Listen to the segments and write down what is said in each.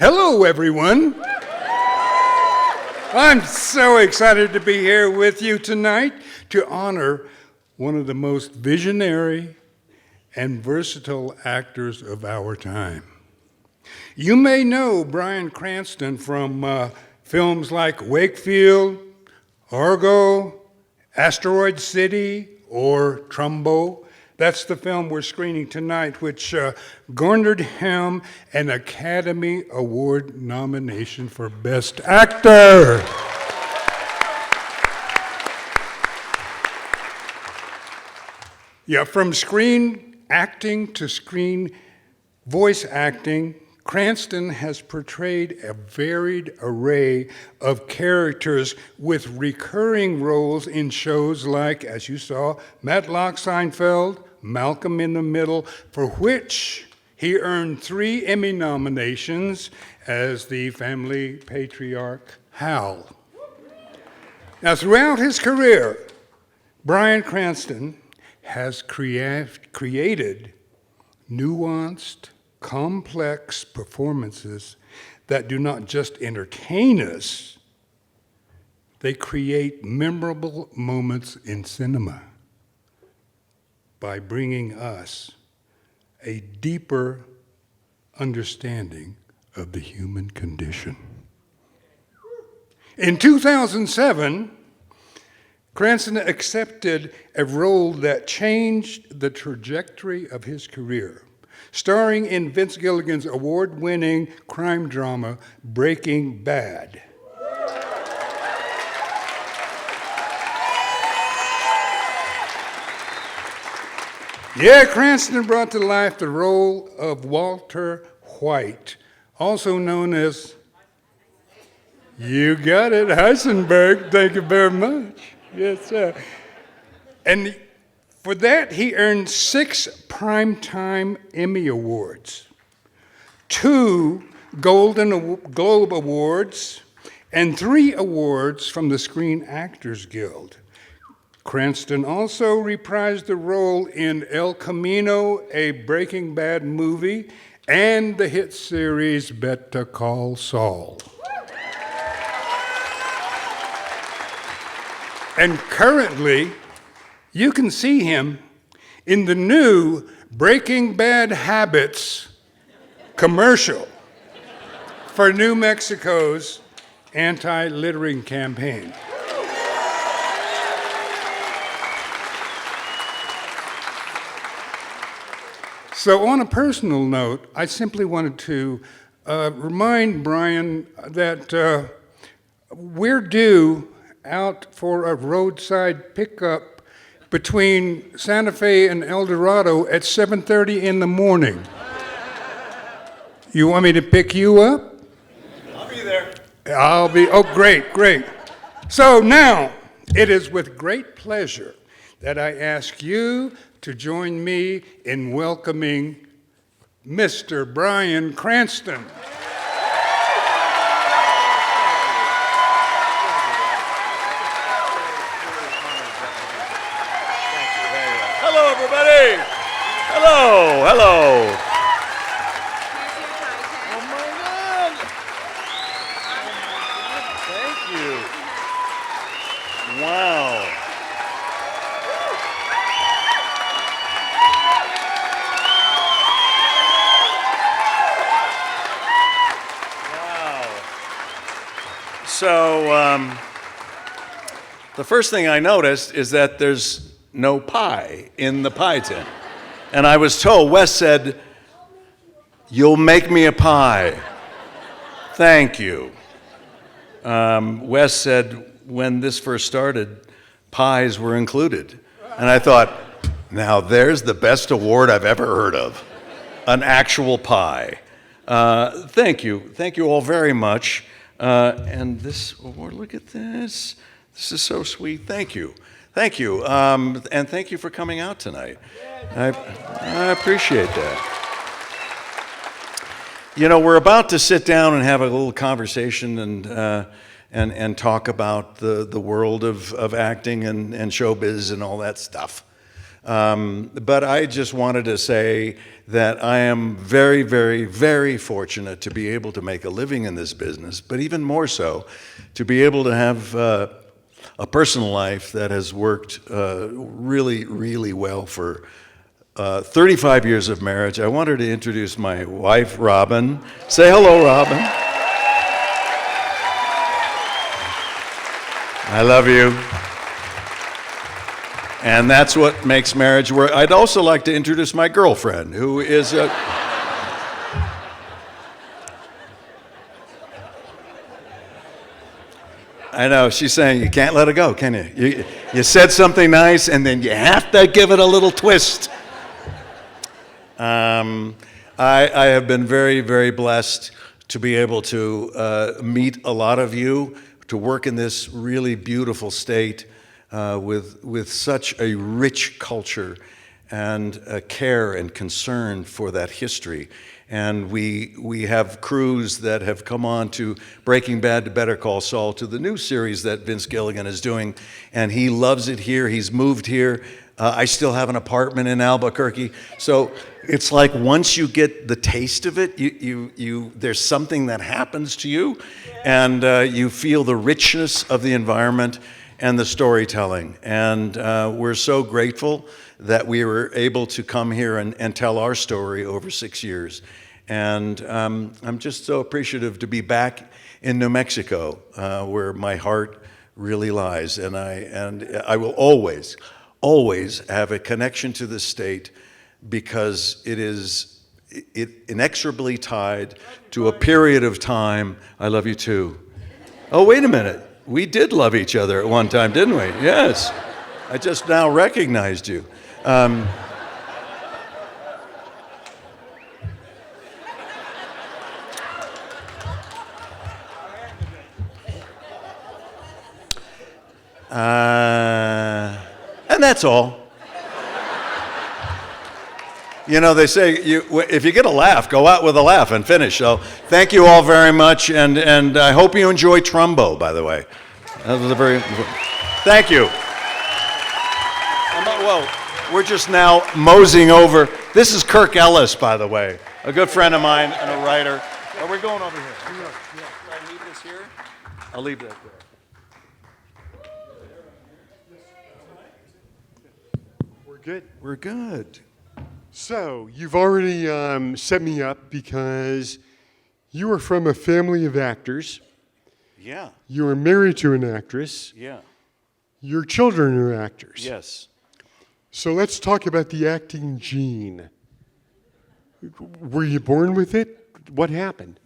Hello, everyone. I'm so excited to be here with you tonight to honor one of the most visionary and versatile actors of our time. You may know Bryan Cranston from films like Wakefield, Argo, Asteroid City, or Trumbo. That's the film we're screening tonight, which garnered him an Academy Award nomination for Best Actor. Yeah, from screen acting to screen voice acting, Cranston has portrayed a varied array of characters with recurring roles in shows like, as you saw, Matlock, Seinfeld, Malcolm in the Middle, for which he earned 3 Emmy nominations as the family patriarch Hal. Now, throughout his career, Bryan Cranston has created nuanced, complex performances that do not just entertain us, they create memorable moments in cinema by bringing us a deeper understanding of the human condition. In 2007, Cranston accepted a role that changed the trajectory of his career, starring in Vince Gilligan's award-winning crime drama, Breaking Bad. Yeah, Cranston brought to life the role of Walter White, also known as, you got it, Heisenberg. Thank you very much. Yes, sir. And for that, he earned 6 Primetime Emmy Awards, 2 Golden Globe Awards, and 3 awards from the Screen Actors Guild. Cranston also reprised the role in El Camino, a Breaking Bad movie, and the hit series Better Call Saul. And currently, you can see him in the new Breaking Bad Habits commercial for New Mexico's anti-littering campaign. So on a personal note, I simply wanted to remind Bryan that we're due out for a roadside pickup between Santa Fe and El Dorado at 7:30 in the morning. You want me to pick you up? I'll be there. Oh, great. So now, it is with great pleasure that I ask you to join me in welcoming Mr. Bryan Cranston. Hello, everybody. Hello. Oh, my God. Thank you. Wow. So, the first thing I noticed is that there's no pie in the pie tin. And I was told, Wes said, "You'll make me a pie." Thank you. Wes said when this first started, pies were included. And I thought, now there's the best award I've ever heard of, an actual pie. Thank you all very much. And this award, look at this. This is so sweet. Thank you. And thank you for coming out tonight. I appreciate that. You know, we're about to sit down and have a little conversation and talk about the world of acting and showbiz and all that stuff. But I just wanted to say that I am very, very, very fortunate to be able to make a living in this business, but even more so, to be able to have a personal life that has worked really, really well for 35 years of marriage. I wanted to introduce my wife, Robin. Say hello, Robin. I love you. And that's what makes marriage work. I'd also like to introduce my girlfriend, who is a... I know, she's saying, you can't let it go, can you? You said something nice, and then you have to give it a little twist. I have been very, very blessed to be able to meet a lot of you, to work in this really beautiful state with such a rich culture and care and concern for that history. And we have crews that have come on to Breaking Bad, to Better Call Saul, to the new series that Vince Gilligan is doing, and he loves it here. He's moved here. I still have an apartment in Albuquerque. So it's like once you get the taste of it, there's something that happens to you, and you feel the richness of the environment and the storytelling. And we're so grateful that we were able to come here and tell our story over 6 years. And I'm just so appreciative to be back in New Mexico, where my heart really lies. And I will always, always have a connection to this state, because it is inexorably tied to a period of time. I love you too. Oh, wait a minute. We did love each other at one time, didn't we? Yes. I just now recognized you. And that's all. You know, they say if you get a laugh, go out with a laugh and finish. So thank you all very much, and I hope you enjoy Trumbo, by the way. That was a very... Thank you. Well, we're just now moseying over. This is Kirk Ellis, by the way, a good friend of mine and a writer. Are we going over here? Yeah. Should I leave this here? I'll leave that there. We're good. We're good. So you've already set me up, because you are from a family of actors. Yeah. You are married to an actress. Yeah. Your children are actors. Yes. So let's talk about the acting gene. Were you born with it? What happened?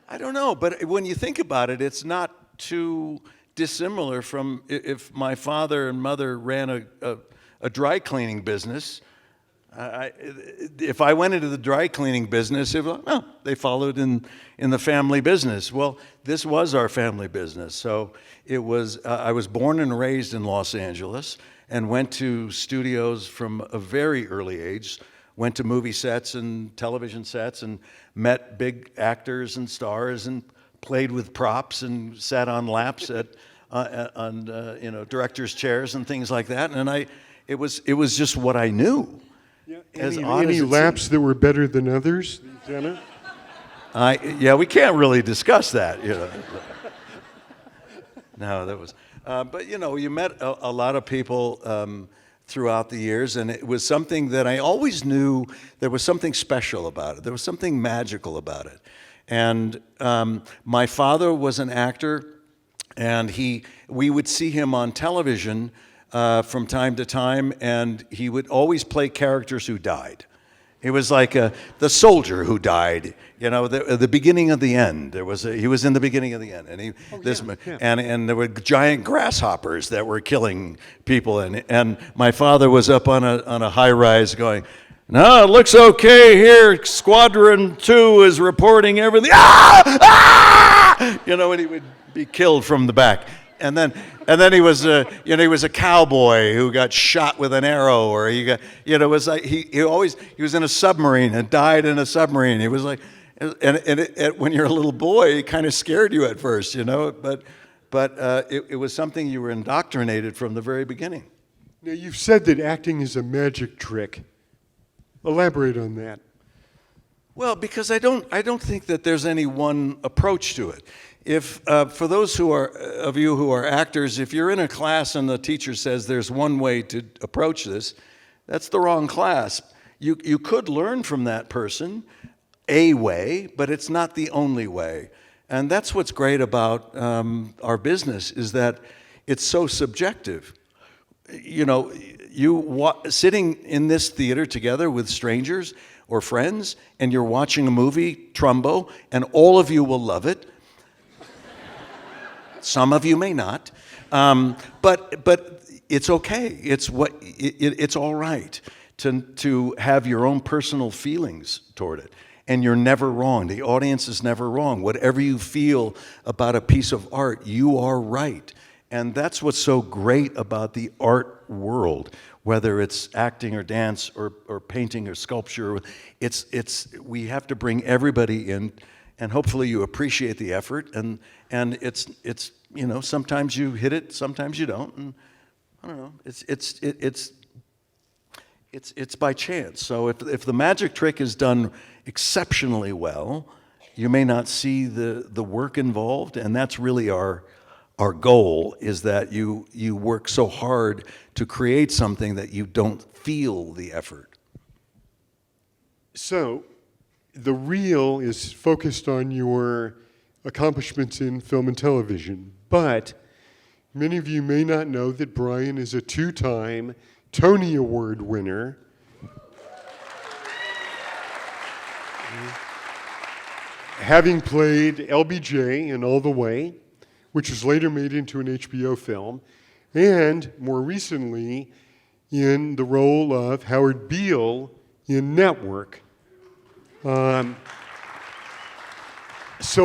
I don't know, but when you think about it, it's not too dissimilar from if my father and mother ran a dry cleaning business. If I went into the dry cleaning business, they followed in the family business. Well, this was our family business. So it was. I was born and raised in Los Angeles, and went to studios from a very early age. Went to movie sets and television sets, and met big actors and stars, and played with props, and sat on laps on directors' chairs and things like that. And it was just what I knew. Yeah. Any laps that were better than others, Jenna? We can't really discuss that, you know. No, that was. But you met a lot of people throughout the years, and it was something that I always knew there was something special about it. There was something magical about it. And my father was an actor, and we would see him on television from time to time, and he would always play characters who died. He was like the soldier who died, the beginning of the end. He was in the beginning of the end, and and there were giant grasshoppers that were killing people, and my father was up on a high rise going, "No, it looks okay here. Squadron 2 is reporting everything." Ah! And he would be killed from the back. And then he was he was a cowboy who got shot with an arrow, or it was like he was in a submarine and died in a submarine. He was like, and when you're a little boy, it kind of scared you at first, but it was something you were indoctrinated from the very beginning. Now, you've said that acting is a magic trick. Elaborate on that. Well, because I don't think that there's any one approach to it. If for those of you who are actors, if you're in a class and the teacher says there's one way to approach this, that's the wrong class. You could learn from that person a way, but it's not the only way. And that's what's great about our business, is that it's so subjective. You know, sitting in this theater together with strangers or friends, and you're watching a movie, Trumbo, and all of you will love it. Some of you may not, but it's okay. It's all right to have your own personal feelings toward it, and you're never wrong. The audience is never wrong. Whatever you feel about a piece of art, you are right. And that's what's so great about the art world, whether it's acting or dance or painting or sculpture. We have to bring everybody in, and hopefully you appreciate the effort. And it's you know, sometimes you hit it, sometimes you don't. And I don't know. It's by chance. So if the magic trick is done exceptionally well, you may not see the work involved, and that's really our goal, is that you work so hard to create something that you don't feel the effort. So, the reel is focused on your accomplishments in film and television, but many of you may not know that Bryan is a 2-time Tony Award winner. Having played LBJ in All the Way, which was later made into an HBO film, and more recently in the role of Howard Beale in Network. So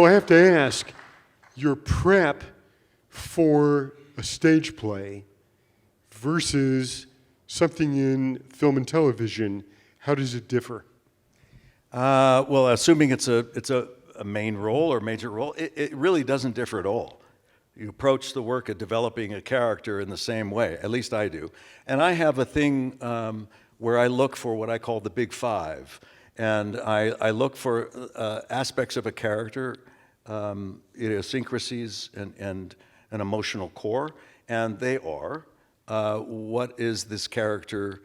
I have to ask, your prep for a stage play versus something in film and television, how does it differ? Well, assuming it's a main role or major role, it really doesn't differ at all. You approach the work of developing a character in the same way, at least I do. And I have a thing where I look for what I call the big five. And I look for aspects of a character, idiosyncrasies and an emotional core. And they are, what is this character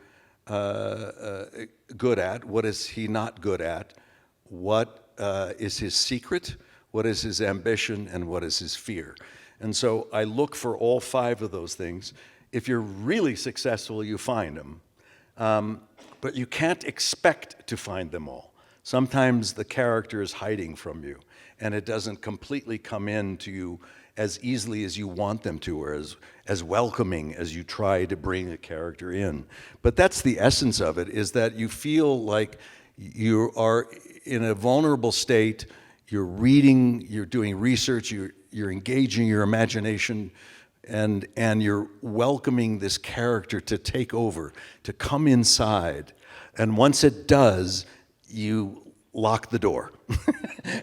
good at? What is he not good at? What is his secret? What is his ambition? And what is his fear? And so I look for all five of those things. If you're really successful, you find them. But you can't expect to find them all. Sometimes the character is hiding from you, and it doesn't completely come in to you as easily as you want them to, or as welcoming as you try to bring a character in. But that's the essence of it, is that you feel like you are in a vulnerable state, you're reading, you're doing research, you're engaging your imagination, and you're welcoming this character to take over, to come inside. And once it does, you lock the door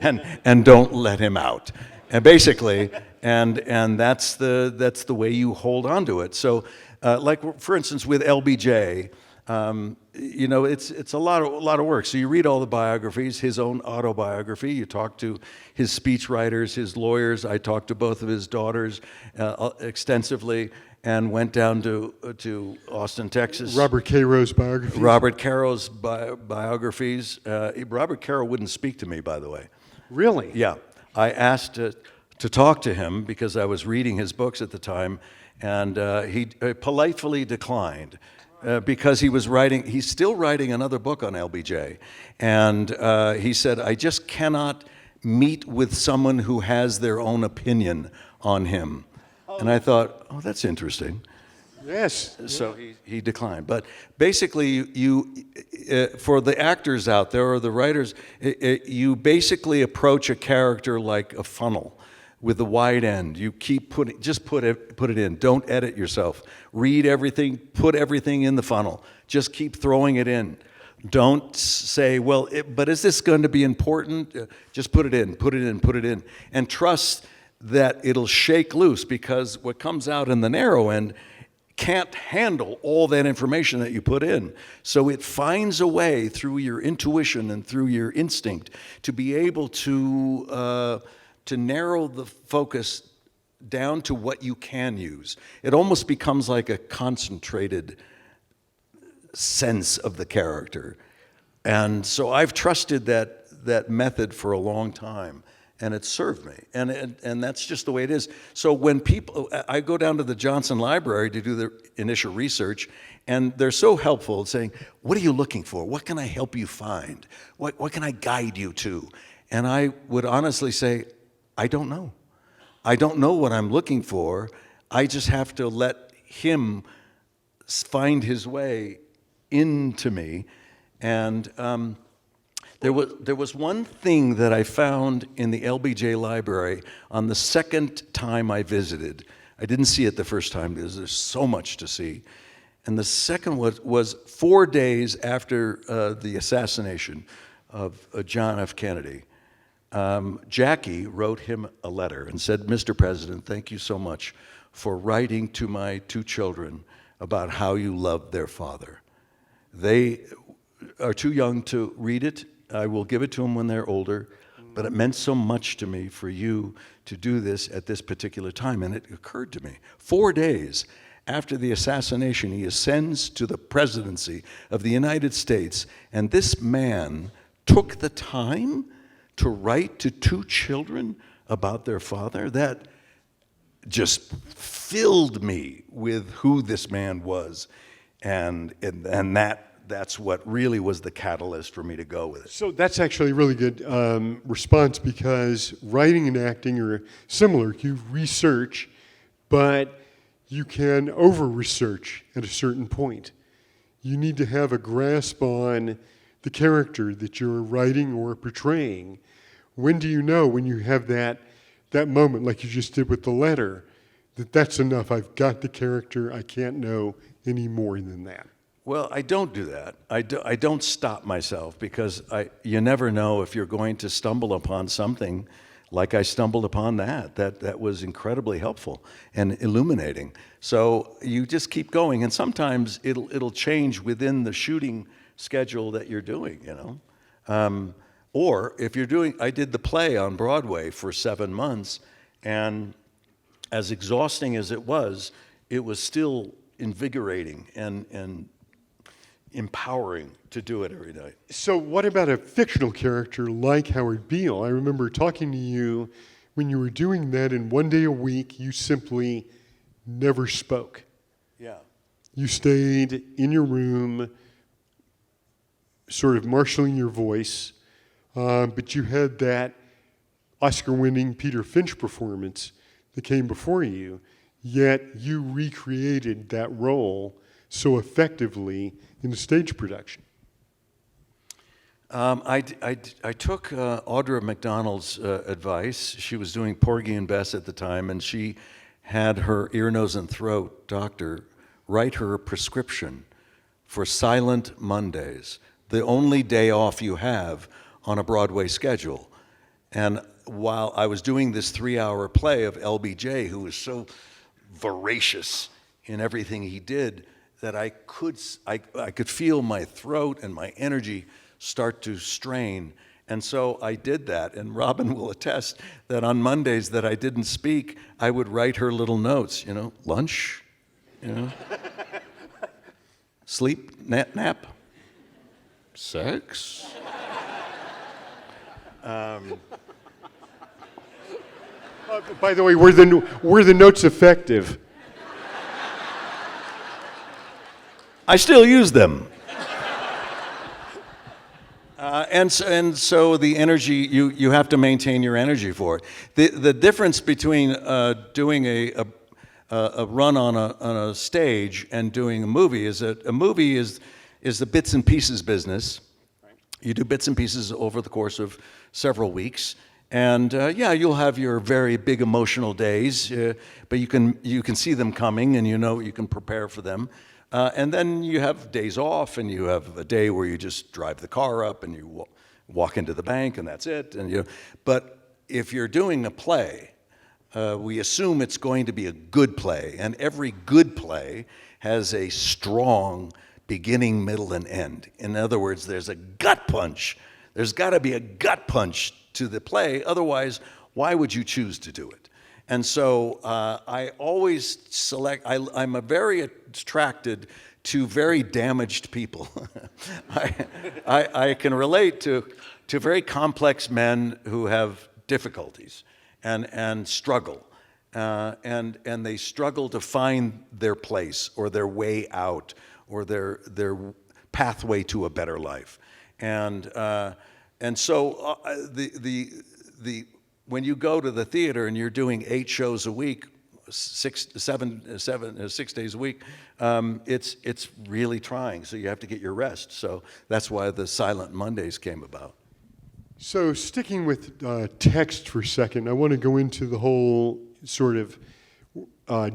and don't let him out. And basically, and that's the way you hold on to it. So, like for instance with LBJ, you know, it's a lot of work. So you read all the biographies, his own autobiography. You talk to his speechwriters, his lawyers. I talked to both of his daughters extensively, and went down to Austin, Texas. Robert Caro's biography. Robert Caro's biographies. Robert Caro wouldn't speak to me, by the way. Really? Yeah, I asked to talk to him because I was reading his books at the time, and he politely declined. Because he's still writing another book on LBJ. And he said, I just cannot meet with someone who has their own opinion on him. And I thought, oh, that's interesting. Yes. So he declined. But basically, for the actors out there or the writers, you basically approach a character like a funnel with the wide end. You keep put it in. Don't edit yourself. Read everything, put everything in the funnel. Just keep throwing it in. Don't say, well, but is this going to be important? Just put it in. And trust that it'll shake loose, because what comes out in the narrow end can't handle all that information that you put in. So it finds a way through your intuition and through your instinct to be able to narrow the focus down to what you can use. It almost becomes like a concentrated sense of the character. And so I've trusted that method for a long time, and it served me. And that's just the way it is. So when I go down to the Johnson Library to do the initial research, and they're so helpful saying, what are you looking for? What can I help you find? What can I guide you to? And I would honestly say, I don't know. I don't know what I'm looking for. I just have to let him find his way into me. And there was one thing that I found in the LBJ library on the second time I visited. I didn't see it the first time because there's so much to see. And the second was 4 days after the assassination of John F. Kennedy. Jackie wrote him a letter and said, Mr. President, thank you so much for writing to my 2 children about how you loved their father. They are too young to read it. I will give it to them when they're older, but it meant so much to me for you to do this at this particular time. And it occurred to me, 4 days after the assassination, he ascends to the presidency of the United States, and this man took the time to write to 2 children about their father. That just filled me with who this man was, and that's what really was the catalyst for me to go with it. So that's actually a really good response, because writing and acting are similar. You research, but you can over-research at a certain point. You need to have a grasp on the character that you're writing or portraying. When do you know, when you have that moment, like you just did with the letter, that that's enough? I've got the character. I can't know any more than that. Well, I don't do that. I don't stop myself, because you never know if you're going to stumble upon something like I stumbled upon that was incredibly helpful and illuminating. So you just keep going, and sometimes it'll change within the shooting schedule that you're doing, you know. Or if you're doing, I did the play on Broadway for 7 months, and as exhausting as it was still invigorating and empowering to do it every night. So what about a fictional character like Howard Beale? I remember talking to you when you were doing that, and 1 day a week you simply never spoke. Yeah. You stayed in your room, sort of marshaling your voice, but you had that Oscar-winning Peter Finch performance that came before you, yet you recreated that role so effectively in a stage production. I took Audra McDonald's advice. She was doing Porgy and Bess at the time, and she had her ear, nose, and throat doctor write her a prescription for Silent Mondays, the only day off you have on a Broadway schedule. And while I was doing this 3-hour play of LBJ, who was so voracious in everything he did, that I could feel my throat and my energy start to strain. And so I did that, and Robin will attest that on Mondays that I didn't speak, I would write her little notes, you know, lunch, you know, sleep, nap, sex. By the way, were the notes effective? I still use them. And so the energy, you have to maintain your energy for it. The difference between doing a run on a stage and doing a movie is that a movie is the bits and pieces business. You do bits and pieces over the course of several weeks. And yeah, you'll have your very big emotional days, but you can see them coming, and you know you can prepare for them. And then you have days off, and you have a day where you just drive the car up and you walk into the bank, and that's it. But if you're doing a play, we assume it's going to be a good play, and every good play has a strong beginning, middle, and end. In other words, there's a gut punch. There's got to be a gut punch to the play, otherwise, why would you choose to do it? And so I always select, I'm a very attracted to very damaged people. I can relate to very complex men who have difficulties and struggle. And they struggle to find their place or their way out or their pathway to a better life. And so when you go to the theater and you're doing 8 shows a week, 6 days a week, it's really trying. So you have to get your rest. So that's why the Silent Mondays came about. So sticking with text for a second, I want to go into the whole sort of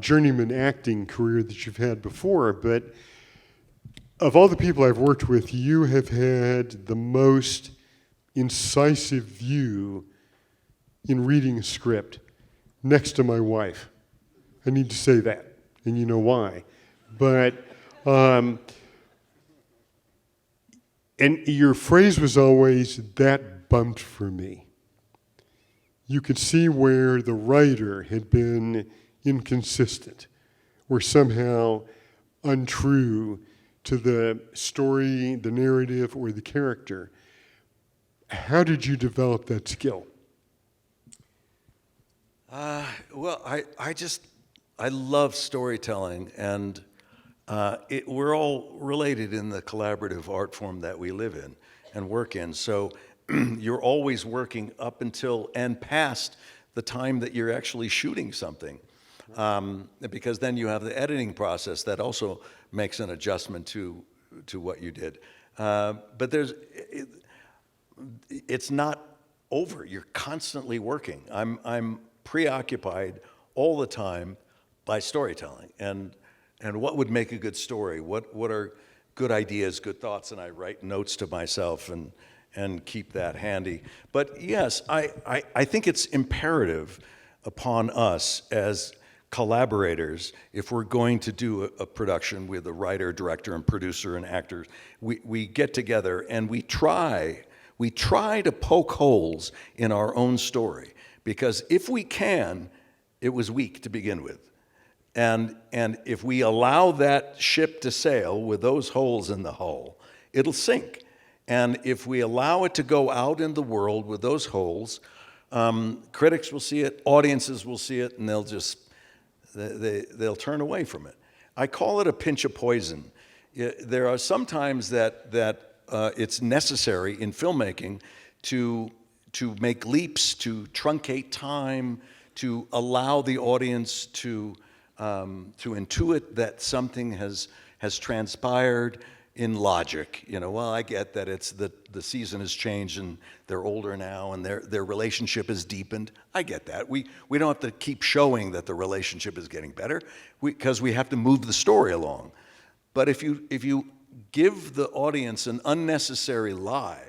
journeyman acting career that you've had before. But of all the people I've worked with, you have had the most incisive view in reading a script, next to my wife. I need to say that, and you know why. But, and your phrase was always, "that bumped for me." You could see where the writer had been inconsistent or somehow untrue to the story, the narrative, or the character. How did you develop that skill? Well, I love storytelling, and we're all related in the collaborative art form that we live in and work in. So you're always working up until and past the time that you're actually shooting something, because then you have the editing process that also makes an adjustment to what you did. But it's not over. You're constantly working. I'm preoccupied all the time by storytelling and what would make a good story, what are good ideas, good thoughts, and I write notes to myself and keep that handy. But yes, I think it's imperative upon us as collaborators, if we're going to do a production with a writer, director, and producer and actors, we get together and we try to poke holes in our own story. Because if we can, it was weak to begin with. And if we allow that ship to sail with those holes in the hull, it'll sink. And if we allow it to go out in the world with those holes, critics will see it, audiences will see it, and they'll turn away from it. I call it a pinch of poison. There are some times that it's necessary in filmmaking to make leaps, to truncate time, to allow the audience to intuit that something has transpired in logic. Well, I get that it's the season has changed and they're older now and their relationship has deepened. I get that. We don't have to keep showing that the relationship is getting better because we have to move the story along. But if you give the audience an unnecessary lie,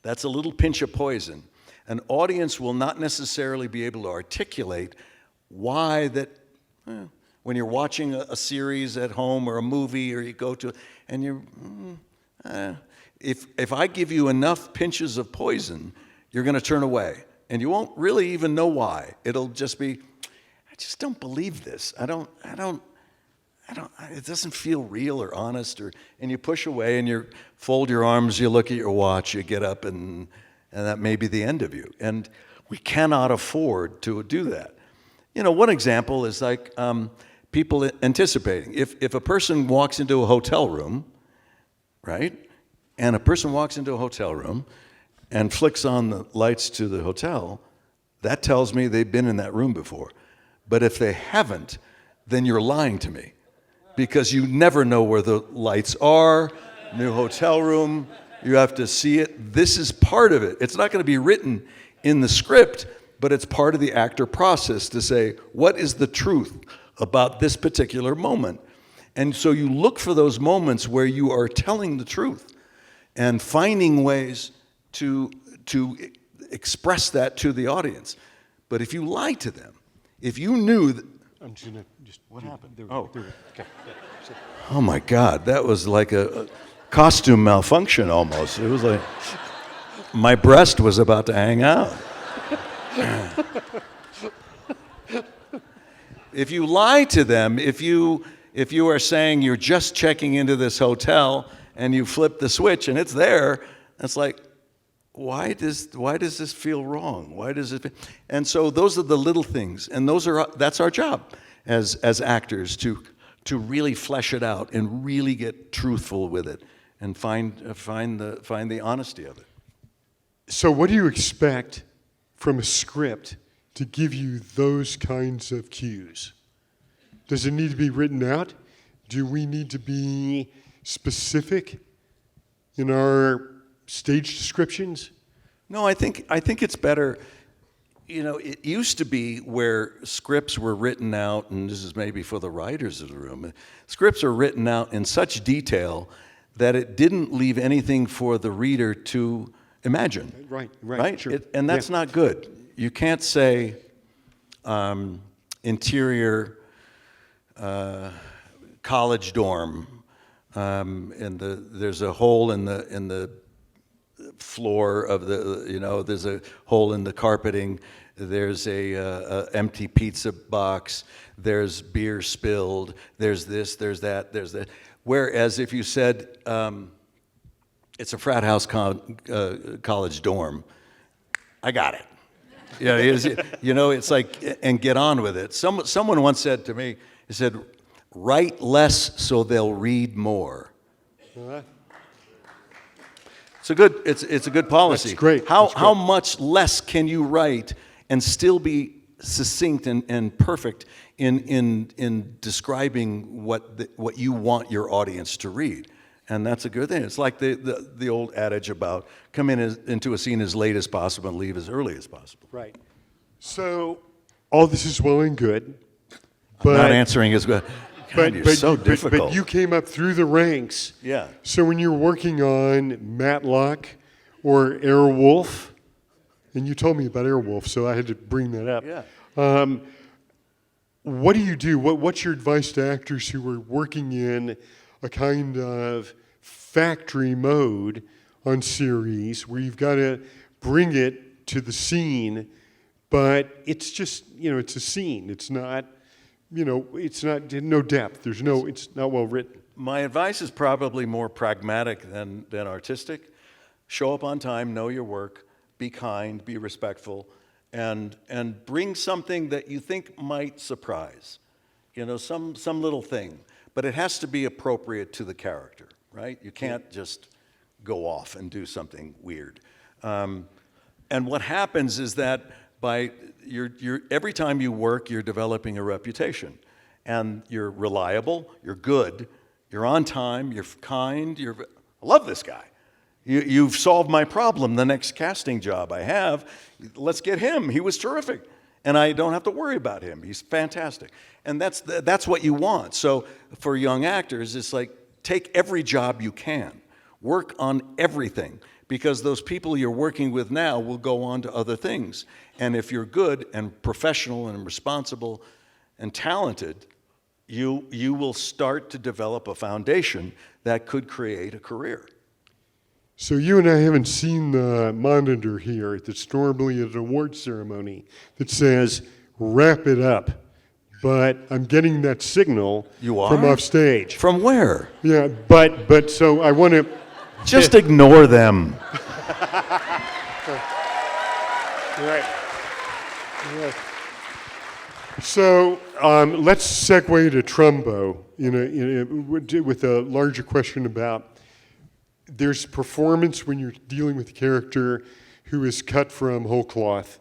that's a little pinch of poison. An audience will not necessarily be able to articulate why that, when you're watching a series at home or a movie or you go to, and you're, if I give you enough pinches of poison, you're going to turn away. And you won't really even know why. It'll just be, I just don't believe this. I don't, it doesn't feel real or honest, and you push away and you fold your arms, you look at your watch, you get up, and that may be the end of you. And we cannot afford to do that. One example is like people anticipating. If a person walks into a hotel room, right, and a person walks into a hotel room and flicks on the lights to the hotel, that tells me they've been in that room before. But if they haven't, then you're lying to me, because you never know where the lights are, new hotel room, you have to see it. This is part of it. It's not going to be written in the script, but it's part of the actor process to say, what is the truth about this particular moment? And so you look for those moments where you are telling the truth and finding ways to express that to the audience. But if you lie to them, if you knew that, I'm just gonna what happened? There, Oh. there, okay. Yeah, so- Oh my God, that was like a costume malfunction almost. It was like my breast was about to hang out. If you lie to them, if you are saying you're just checking into this hotel and you flip the switch and it's there, it's like, why does this feel wrong? Why does it? And so those are the little things, and that's our job as actors to really flesh it out and really get truthful with it and find the honesty of it. So what do you expect from a script to give you those kinds of cues? Does it need to be written out? Do we need to be specific in our stage descriptions? No, I think it's better. You know, it used to be where scripts were written out, and this is maybe for the writers of the room, scripts are written out in such detail that it didn't leave anything for the reader to imagine. Right, sure. And that's not good. You can't say interior college dorm, and there's a hole in the floor of there's a hole in the carpeting, there's a empty pizza box, there's beer spilled, there's this, there's that, there's that. Whereas if you said it's a frat house college dorm, I got it. Yeah, it's like, and get on with it. Someone once said to me, he said, write less so they'll read more. It's a good policy. That's great. How much less can you write and still be succinct and perfect in describing what you want your audience to read? And that's a good thing. It's like the old adage about come into a scene as late as possible and leave as early as possible. Right. So all this is well and good, but I'm not answering as good. God, you're so difficult. But you came up through the ranks. Yeah. So when you're working on Matlock or Airwolf, and you told me about Airwolf, so I had to bring that up. Yeah. What do you do? What's your advice to actors who are working in a kind of factory mode on series where you've got to bring it to the scene, but it's just, it's a scene. It's not, it's not, no depth. It's not well written. My advice is probably more pragmatic than artistic. Show up on time, know your work, be kind, be respectful, and bring something that you think might surprise. Some little thing. But it has to be appropriate to the character, right? You can't just go off and do something weird. And what happens is that every time you work, you're developing a reputation. And you're reliable, you're good, you're on time, you're kind, I love this guy. You've solved my problem. The next casting job I have, let's get him. He was terrific. And I don't have to worry about him. He's fantastic. And that's what you want. So for young actors, it's like, take every job you can. Work on everything. Because those people you're working with now will go on to other things. And if you're good and professional and responsible and talented, you will start to develop a foundation that could create a career. So you and I haven't seen the monitor here that's normally at an award ceremony that says, wrap it up. But I'm getting that signal from off stage. From where? Yeah, but so I want to... Just ignore them. Right. Yeah. So let's segue to Trumbo with a larger question about there's performance when you're dealing with a character who is cut from whole cloth.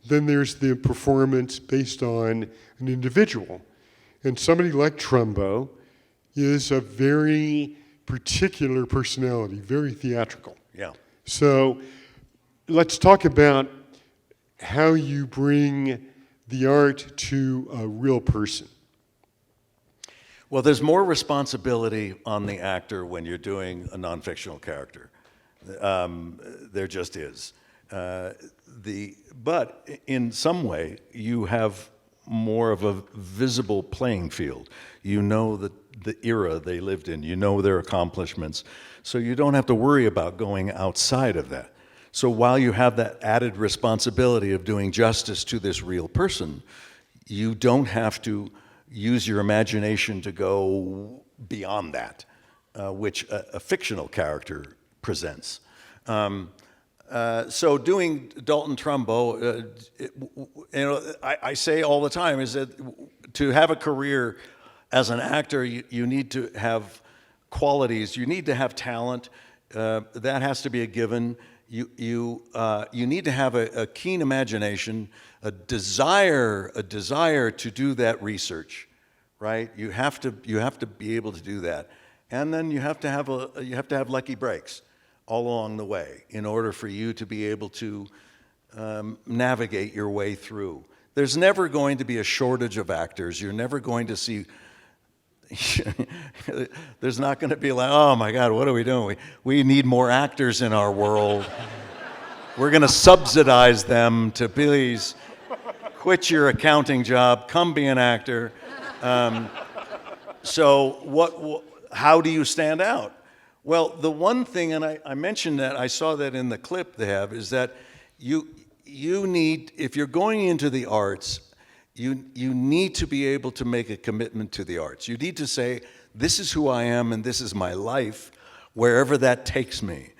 Then there's the performance based on an individual. And somebody like Trumbo is a very particular personality, very theatrical. Yeah. So let's talk about how you bring the art to a real person. Well, there's more responsibility on the actor when you're doing a non-fictional character. There just is. But in some way, you have more of a visible playing field. You know the era they lived in. You know their accomplishments. So you don't have to worry about going outside of that. So while you have that added responsibility of doing justice to this real person, you don't have to use your imagination to go beyond that, which a fictional character presents. So doing Dalton Trumbo, I say all the time is that to have a career as an actor, you need to have qualities. You need to have talent. That has to be a given. You need to have a keen imagination, a desire to do that research, right? You have to be able to do that, and then you have to have lucky breaks all along the way in order for you to be able to navigate your way through. There's never going to be a shortage of actors. You're never going to see. There's not going to be like, oh my God, what are we doing? We need more actors in our world. We're going to subsidize them to please quit your accounting job, come be an actor. So how do you stand out? Well, the one thing, and I mentioned that, I saw that in the clip they have, is that you need, if you're going into the arts, you need to be able to make a commitment to the arts. You need to say, this is who I am and this is my life, wherever that takes me.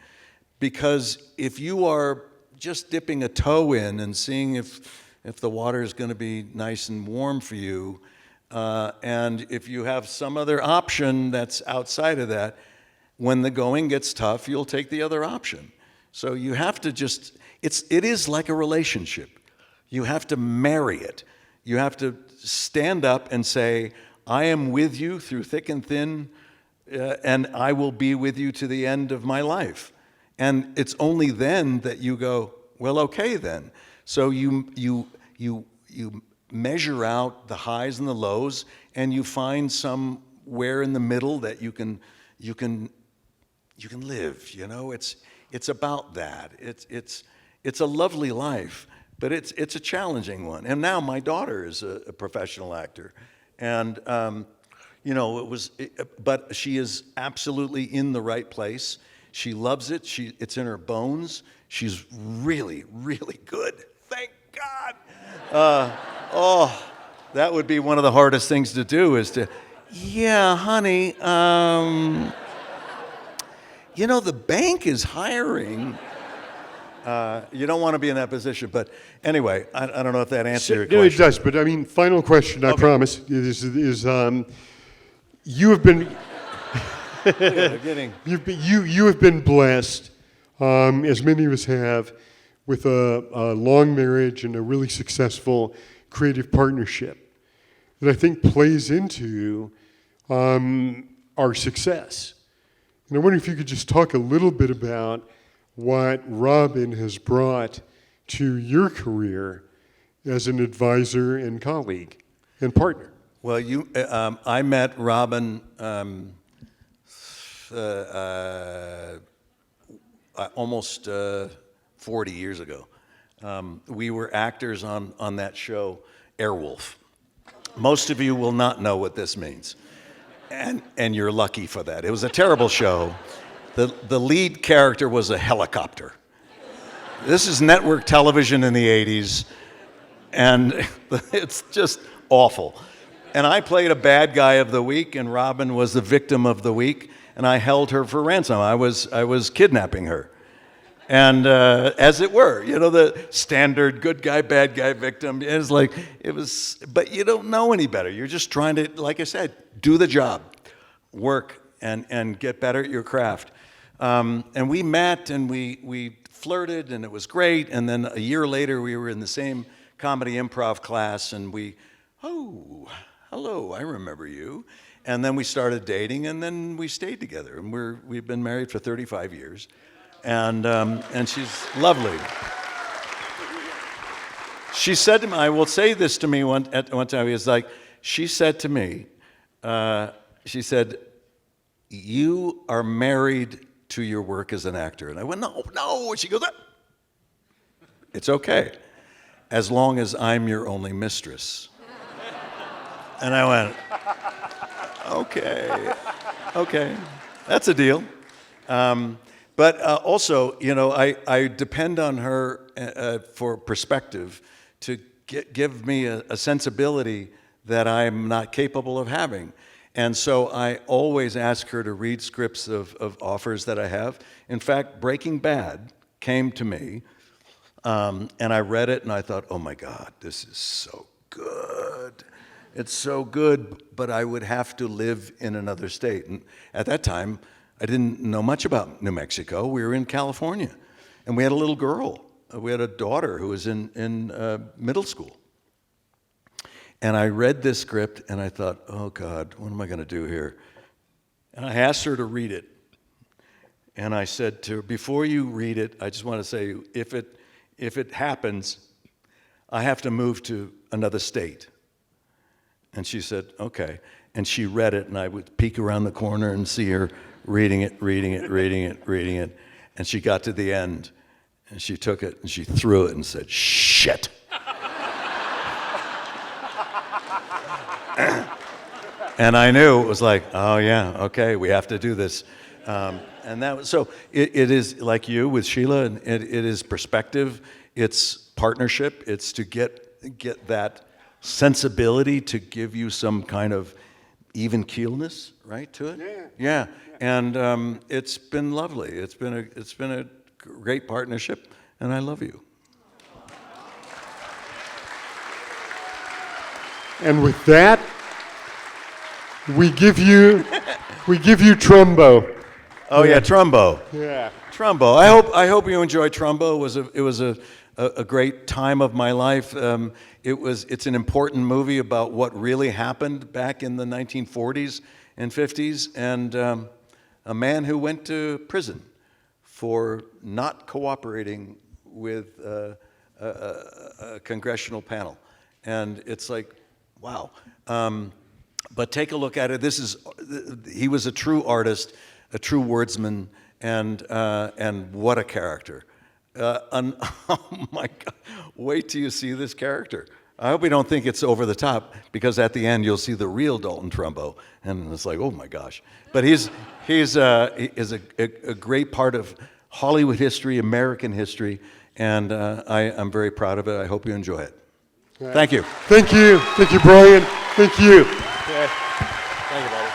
Because if you are just dipping a toe in and seeing if the water is going to be nice and warm for you, and if you have some other option that's outside of that, when the going gets tough, you'll take the other option. So you have to just, it is like a relationship. You have to marry it. You have to stand up and say, I am with you through thick and thin, and I will be with you to the end of my life. And it's only then that you go, well, okay then. So you measure out the highs and the lows, and you find somewhere in the middle that you can live. You know, it's about that. It's a lovely life. But it's a challenging one. And now my daughter is a professional actor. And, but she is absolutely in the right place. She loves it. It's in her bones. She's really, really good. Thank God. That would be one of the hardest things to do is to, yeah, honey, the bank is hiring. You don't want to be in that position, but anyway, I don't know if that answers your question. No, it does. But I mean, final question. Okay. I promise is you have been you have been blessed, as many of us have, with a long marriage and a really successful creative partnership that I think plays into our success. And I wonder if you could just talk a little bit about what Robin has brought to your career as an advisor and colleague and partner. Well, I met Robin almost 40 years ago. We were actors on that show, Airwolf. Most of you will not know what this means, and you're lucky for that. It was a terrible show. The lead character was a helicopter. This is network television in the 80s, and it's just awful. And I played a bad guy of the week, and Robin was the victim of the week, and I held her for ransom. I was kidnapping her. And as it were, the standard good guy, bad guy victim. But you don't know any better. You're just trying to, like I said, do the job, work, and get better at your craft. And we met and we flirted and it was great. And then a year later, we were in the same comedy improv class and hello, I remember you. And then we started dating and then we stayed together. And we've been married for 35 years. And she's lovely. She said to me, I will say this to me one time, she said to me, she said, you are married to your work as an actor. And I went, no. And she goes, it's okay, as long as I'm your only mistress. And I went, okay, that's a deal. But also, you know, I depend on her for perspective to give me a sensibility that I'm not capable of having. And so I always ask her to read scripts of offers that I have. In fact, Breaking Bad came to me, and I read it, and I thought, oh my God, this is so good. It's so good, but I would have to live in another state. And at that time, I didn't know much about New Mexico. We were in California, and we had a little girl. We had a daughter who was in middle school. And I read this script, and I thought, oh, God, what am I going to do here? And I asked her to read it. And I said to her, before you read it, I just want to say, if it happens, I have to move to another state. And she said, okay. And she read it, and I would peek around the corner and see her reading it. And she got to the end, and she took it, and she threw it and said, shit. And I knew it was like, oh yeah, okay, we have to do this. And that was, so it is like you with Sheila, and it is perspective, it's partnership, it's to get that sensibility to give you some kind of even keelness, right, to it? Yeah. And it's been lovely. It's been a great partnership, and I love you. And with that, we give you Trumbo. Oh yeah, Trumbo. Yeah. Trumbo. I hope you enjoyed Trumbo. It was a great time of my life. It's an important movie about what really happened back in the 1940s and 50s, and a man who went to prison for not cooperating with a congressional panel. And it's like, wow. But take a look at it. He was a true artist, a true wordsman, and what a character. Oh my God, wait till you see this character. I hope you don't think it's over the top, because at the end you'll see the real Dalton Trumbo, and it's like, oh my gosh. But he is a great part of Hollywood history, American history, and I'm very proud of it. I hope you enjoy it. Thank you. Thank you, Bryan. Thank you. Thank you, buddy.